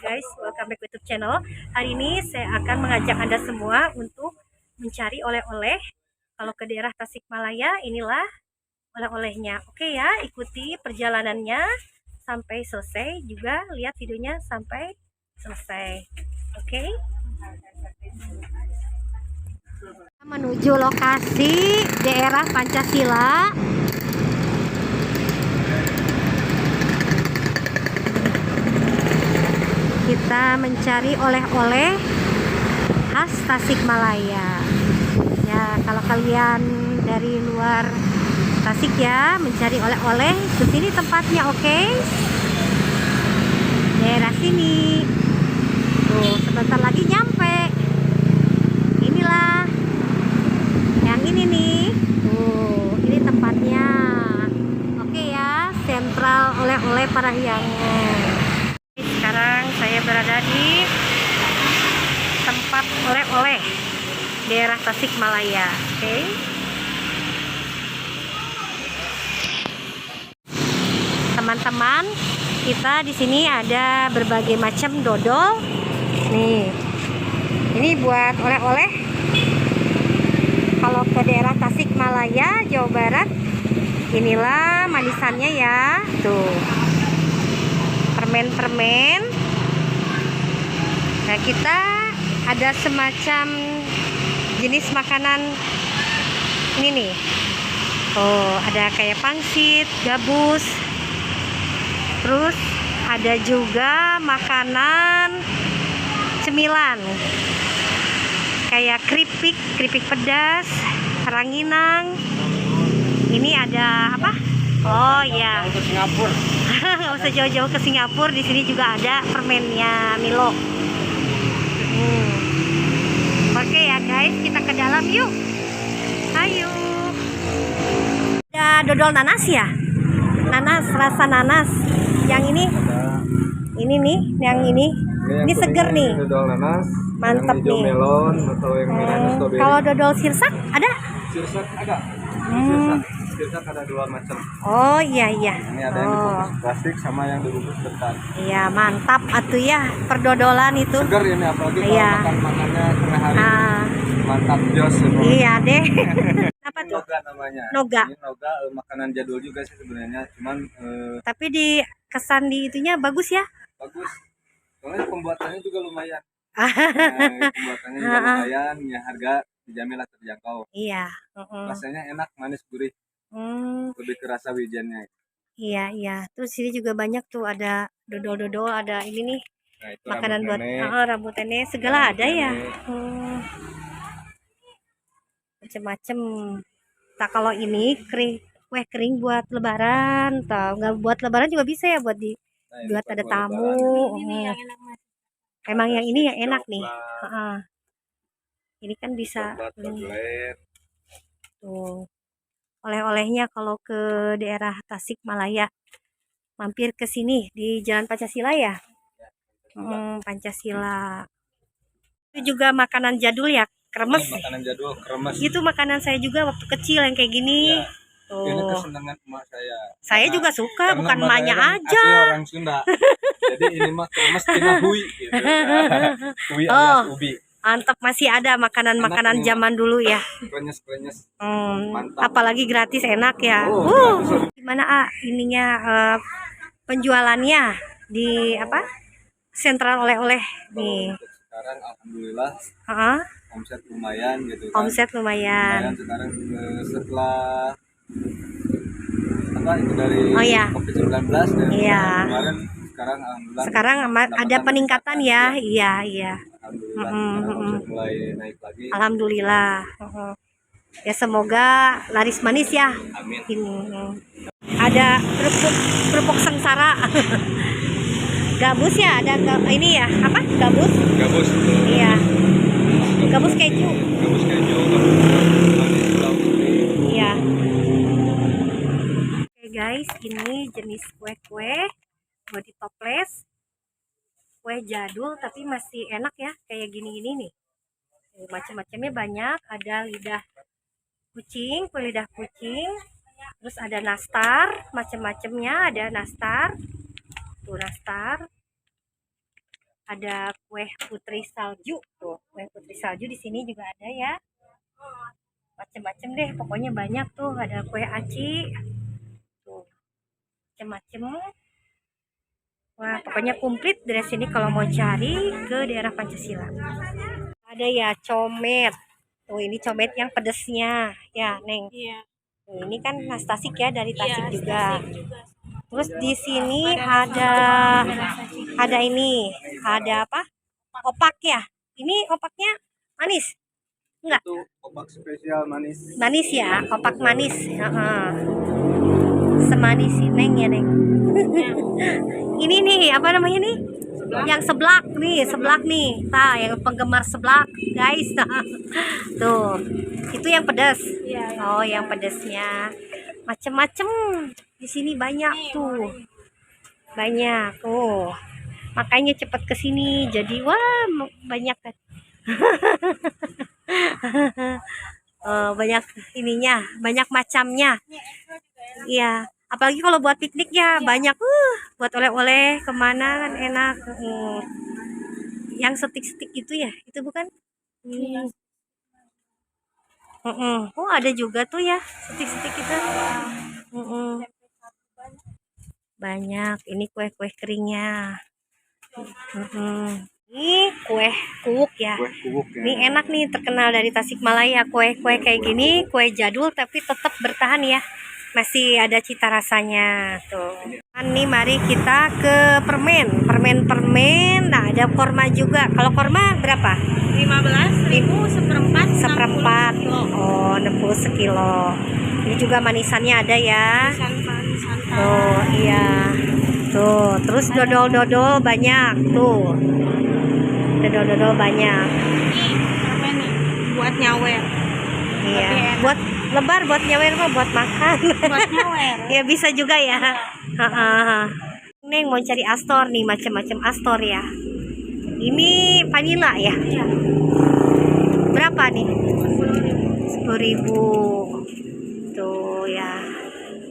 guys, welcome back to YouTube channel. Hari ini saya akan mengajak Anda semua untuk mencari oleh-oleh. Kalau ke daerah Tasikmalaya, inilah oleh-olehnya. Oke ya, ikuti perjalanannya sampai selesai. Juga lihat videonya sampai selesai. Oke. Menuju lokasi daerah Pancasila. Kita mencari oleh-oleh khas Tasikmalaya. Ya, kalau kalian dari luar Tasik ya, mencari oleh-oleh, ke sini tempatnya, oke? Daerah sini. Tuh, sebentar lagi nyampe. Inilah. Yang ini nih. Tuh, ini tempatnya. Oke ya, sentral oleh-oleh Parahyangan. Sekarang saya berada di tempat oleh-oleh daerah Tasikmalaya. Oke. Teman-teman, kita di sini ada berbagai macam dodol. Nih. Ini buat oleh-oleh. Kalau ke daerah Tasikmalaya, Jawa Barat, inilah manisannya ya. Tuh. Permen-permen. Nah, kita ada semacam jenis makanan ini nih. Oh, ada kayak pangsit, gabus. Terus ada juga makanan cemilan. Kayak keripik pedas, ranginang. Ini ada apa? Oh ya. Ke Singapura. Nggak usah jauh-jauh ke Singapura, di sini juga ada permennya Milo. Oke ya guys, kita ke dalam yuk. Ayo. Ada dodol nanas ya? Nanas, rasa nanas. Yang ini nih, yang ini. Ini seger nih. Dodol nanas. Mantep yang hijau nih. melon atau yang merahnya strawberry. Kalau dodol sirsak ada? Sirsak ada. Sirsak ada dua macam. Oh iya. Ini ada yang dibungkus plastik sama yang dibungkus ketan. Iya, mantap atuh ya perdodolan itu. Segar ini apalagi kalau makannya tengah hari. Mantap jos. Iya deh. Apa tuh? Noga namanya. Noga. Ini noga makanan jadul juga sih sebenarnya, cuman tapi di kesan di itunya bagus ya? Bagus. Soalnya pembuatannya juga lumayan. Pembuatannya juga lumayan, ya harga dijamin lah terjangkau. Iya. Rasanya enak, manis, gurih. Lebih kerasa wijennya. Iya. Terus sini juga banyak tuh, ada dodol-dodol, ada ini nih. Nah, itu makanan buat rambut nenek segala ada ya. Macem-macem. Tak kalau ini kue kering buat lebaran, tau nggak, buat lebaran juga bisa ya, buat buat ada tamu. Ini yang enak, Mas. Emang yang ini yang enak nih. Ini kan bisa tuh oleh-olehnya kalau ke daerah Tasikmalaya, mampir ke sini di Jalan Pancasila ya. Pancasila. Itu juga makanan jadul ya, kremes. Makanan jadul, kremes. Itu makanan saya juga waktu kecil yang kayak gini. Ya. Tuh. Ini kesenangan emak saya. Saya juga suka, bukan emaknya aja. Asli orang Sunda. Jadi ini mah kremes tina hui gitu. Hui alias ubi. Mantap, masih ada makanan-makanan zaman dulu ya. Krenyes. Apalagi gratis, enak ya. Gimana ininya penjualannya di apa? Sentral oleh-oleh nih. Sekarang alhamdulillah. Omset lumayan gitu kan. Omset lumayan. Sekarang setelah apa itu dari COVID-19 dan kemarin sekarang alhamdulillah. Sekarang ada peningkatan ya. Iya. Alhamdulillah. Omset mulai naik lagi. Alhamdulillah. Ya semoga laris manis ya. Amin. Ini ada kerupuk sengsara. Gabus ya, ada ini ya, apa? Gabus. Iya. Gabus keju. Iya. Oke guys, ini jenis kue-kue buat ditoples. Kue jadul tapi masih enak ya, kayak gini-gini nih. Macam-macamnya banyak, ada kue lidah kucing. Terus ada nastar, macam-macamnya, ada nastar. Tuh nastar. Ada kue putri salju tuh, kue putri salju di sini juga ada ya. Macem-macem deh, pokoknya banyak tuh. Ada kue aci, tuh, macem-macem. Wah, pokoknya komplit dari sini kalau mau cari ke daerah Pancasila. Ada ya comet. Tuh, ini comet yang pedesnya, ya, Neng. Iya. Tuh, ini kan khas Tasik ya, dari Tasik Iya, juga. Tasik juga. Terus di sini ada ini, ada apa? Opak ya. Ini opaknya manis. Enggak, Itu opak spesial manis. manis ya, opak manis. Heeh. Semanis si Neng ya, Neng. Ini nih, apa namanya nih? Yang seblak nih. Nah, yang penggemar seblak, guys. Tuh. Itu yang pedas. Iya. Oh, yang pedasnya. Macem-macem. Di sini banyak tuh. Banyak. Oh. Makanya cepet ke sini. Jadi wah, banyak kan. Banyak ininya, banyak macamnya. Iya, apalagi kalau buat piknik ya banyak. Buat oleh-oleh kemana kan enak. Yang stik-stik itu ya, itu bukan? Oh, ada juga tuh ya stik-stik itu. Banyak. Ini kue-kue keringnya. Ini kue kuwuk ya. Kue kuwuk ya. Ini enak nih, terkenal dari Tasikmalaya. Kue-kue kayak gini, kue jadul tapi tetap bertahan ya. Masih ada cita rasanya tuh. Nih mari kita ke permen. Nah, ada korma juga. Kalau korma berapa? 15.000 seperempat. Seperempat. 60 kilo. Oh, 60 sekilo. Ini juga manisannya ada ya. Santan. Tuh, iya. Tuh, terus dodol-dodol banyak tuh. Dodol-dodol banyak. Ini permen nih buat nyawer. Iya. Lebih enak. Buat lebar, buat nyawer mah buat makan. Buat nyawer. Ya bisa juga ya. Heeh. Neng mau cari astor nih, macam-macam astor ya. Ini vanila ya. Iya. Berapa nih? 10.000. 10.000. Tuh ya.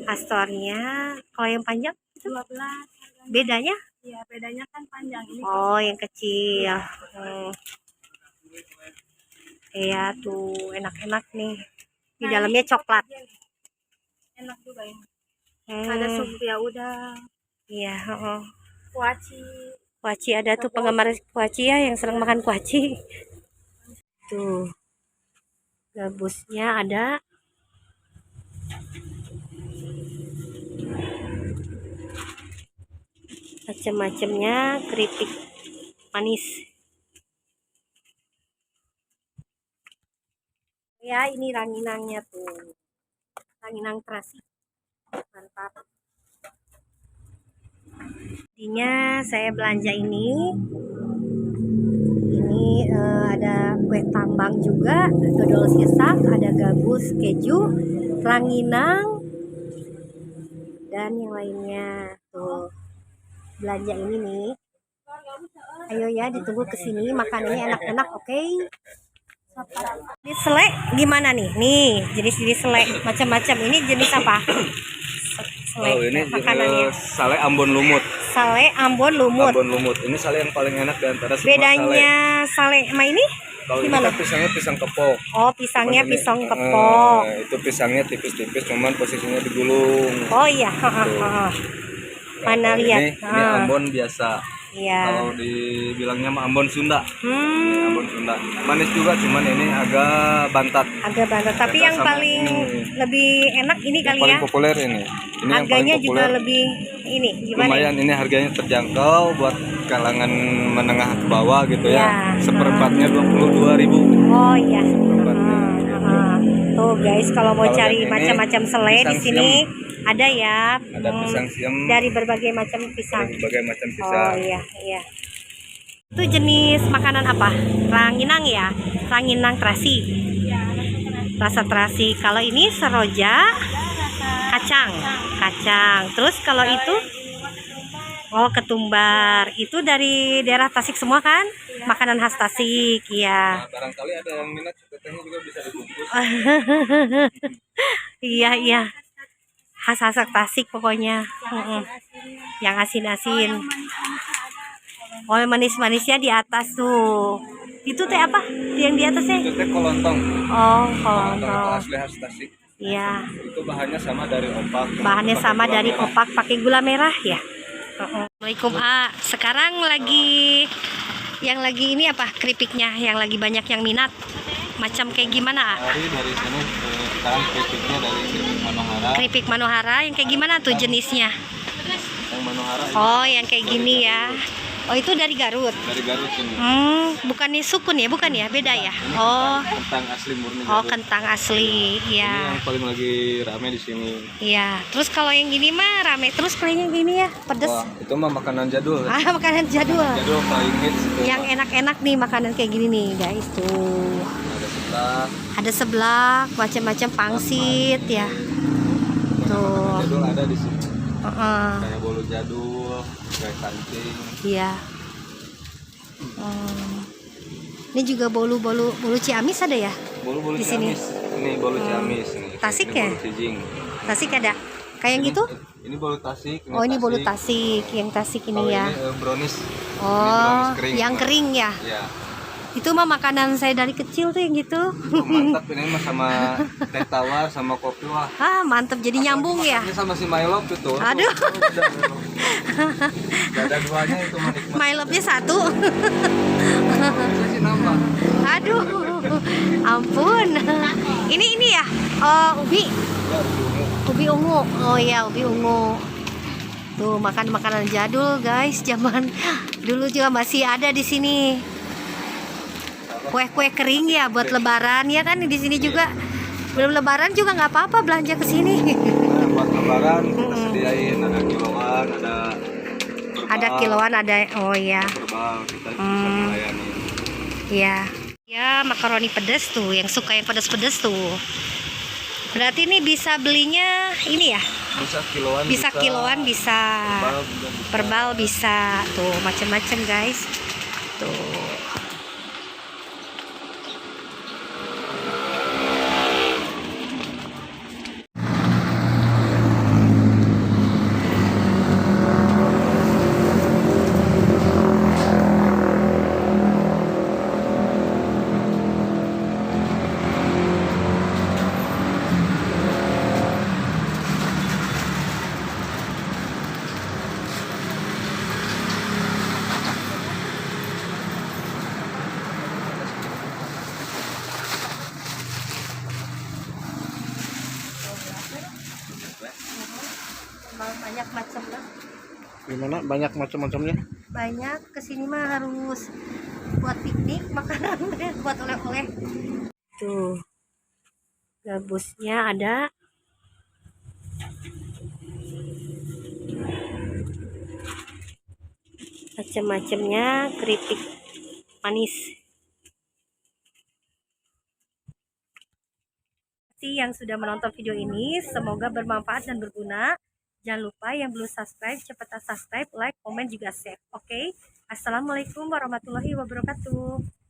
Astornya kalau yang panjang 12. bedanya? Iya, bedanya kan panjang ini. Oh, yang kecil. Iya tuh, enak-enak nih. Di dalamnya coklat. Enak juga ini. Hmm, Ada lumpia udang, iya, heeh. kuaci. Kuaci ada tuh penggemar kuaci ya yang sering makan kuaci. Tuh. Gabusnya ada. Macam-macamnya keripik manis. Ya, ini ranginangnya tuh. Ranginang terasi. Mantap. Intinya saya belanja ini. Ini ada kue tambang juga, dodol sisak, ada gabus keju, ranginang, dan yang lainnya. Tuh. Belanja ini nih. Ayo ya, ditunggu kesini, makanannya enak-enak, oke? Ini selek gimana nih? Nih, jenis-jenis selek macam-macam. Ini jenis apa? Selek, Oh, ini makanannya. jenis sale Ambon lumut. Sale Ambon lumut. Ambon lumut. Ini sale yang paling enak di antara semua Bedanya sale sama ini? Kalau ini Gimana? kan pisangnya pisang kepok. Oh, pisangnya Cuman ini, pisang kepok. itu pisangnya tipis-tipis, cuman posisinya digulung. Oh iya, mana Kalau lihat? ini Ambon biasa. Iya. Kalau dibilangnya mah Ambon Sunda. Hmm, Ambon Sunda. Manis juga, cuman ini agak bantat. agak banget. Tapi Beda yang sama paling ini. lebih enak ini Yang kali paling ya. populer ini. Ini yang paling Harganya juga populer. lebih ini gimana? Lumayan, ini harganya terjangkau buat kalangan menengah ke bawah gitu Ya. ya. Seperempatnya 22.000. Oh iya. Seperempatnya. Tuh guys, kalau mau Kalau cari yang ini, macam-macam selai di pisang sini ada ya. Ada pisang siam Dari berbagai macam pisang. berbagai macam Oh pisang. iya, iya. Itu jenis makanan apa? Ranginang ya? Ranginang terasi. Rasa terasi. Kalau ini seroja, kacang. Terus kalau itu ketumbar. Itu dari daerah Tasik semua kan? Makanan khas Tasik, ya. Nah, barangkali ada yang minat tetehnya juga bisa dibungkus. Iya, iya. Khas Tasik pokoknya. Yang asin-asin. Oh, manis-manisnya di atas tuh. Itu teh apa? Yang di atasnya? Itu teh kolontong. Oh, Kolontong itu kolontong. asli khas Tasik. Iya. Itu bahannya sama dari opak. Bahannya Pakai sama gula dari merah. opak, pakai gula merah ya. Assalamualaikum A. Sekarang lagi yang lagi ini apa? Keripiknya yang lagi banyak yang minat. Macam kayak gimana A? Dari sini sekarang keripiknya dari keripik Manohara. Keripik Manohara yang kayak gimana tuh jenisnya? Yang Manohara ini Oh, yang kayak gini ya. Oh, itu dari Garut. dari Garut ini. Bukannya sukun ya? Bukan ya? Beda ya? Ini Oh. kentang asli murni Oh, Garut. kentang asli. Ini Ya. yang paling lagi rame di sini. Iya. Terus kalau yang gini mah rame terus kayaknya gini ya, pedes. Wah, itu mah makanan jadul. Ah, makanan jadul. Jadul paling hits itu. Yang enak-enak nih makanan kayak gini nih, guys. Tuh. Ada sebelah. Ada seblak, macam-macam pangsit ya. Tuh. Jadul ada di sini. Heeh. Kayak bolu jadul, kayak kancing. Iya. Ini juga bolu Ciamis ada ya? Bolu Di sini. Ciamis. Ini bolu Ciamis nih. Tasik Ini ya? Bolu Cijing. Tasik ada? Kayak yang gitu? Ini bolu Tasik. Oh, ini bolu Tasik, yang Tasik Kalau ini ya. Ini brownies. Oh, brownies kering, yang Mbak. kering ya. Iya. Itu mah makanan saya dari kecil tuh yang gitu. Oh, mantap ini mah sama teh tawar sama kopi wah. Ah, mantep jadi nyambung ya. Ini sama si Milo itu. Aduh. Gak ada duanya itu mah nikmat. My love-nya satu. Bisa sih nambah. Aduh. Ampun. Ini ya. Oh, ubi. Ya, ungu. Ubi ungu. Oh iya, ubi ungu. Tuh, makan makanan jadul, guys. Zaman dulu juga masih ada di sini. Kue-kue kering ya buat lebaran ya kan di sini juga. Belum lebaran juga nggak apa-apa belanja ke sini. Nah, buat lebaran kita sediain ada kiloan, ada berbal, Ada kiloan, ada oh ya. berbal kita bisa melayani. Iya. Ya, makaroni pedas tuh, yang suka yang pedas-pedas tuh. Berarti ini bisa belinya ini ya? Bisa kiloan, Bisa kiloan, bisa berbal juga bisa. perbal bisa. Tuh, macam-macam, guys. Tuh. Banyak macam lah. Gimana banyak macam-macamnya? Banyak kesini mah harus buat piknik makanan buat oleh-oleh. Tuh, gabusnya ada. Macam-macamnya keripik manis. Yang sudah menonton video ini, semoga bermanfaat dan berguna. Jangan lupa yang belum subscribe, cepat subscribe, like, komen juga share. Oke. Assalamualaikum warahmatullahi wabarakatuh.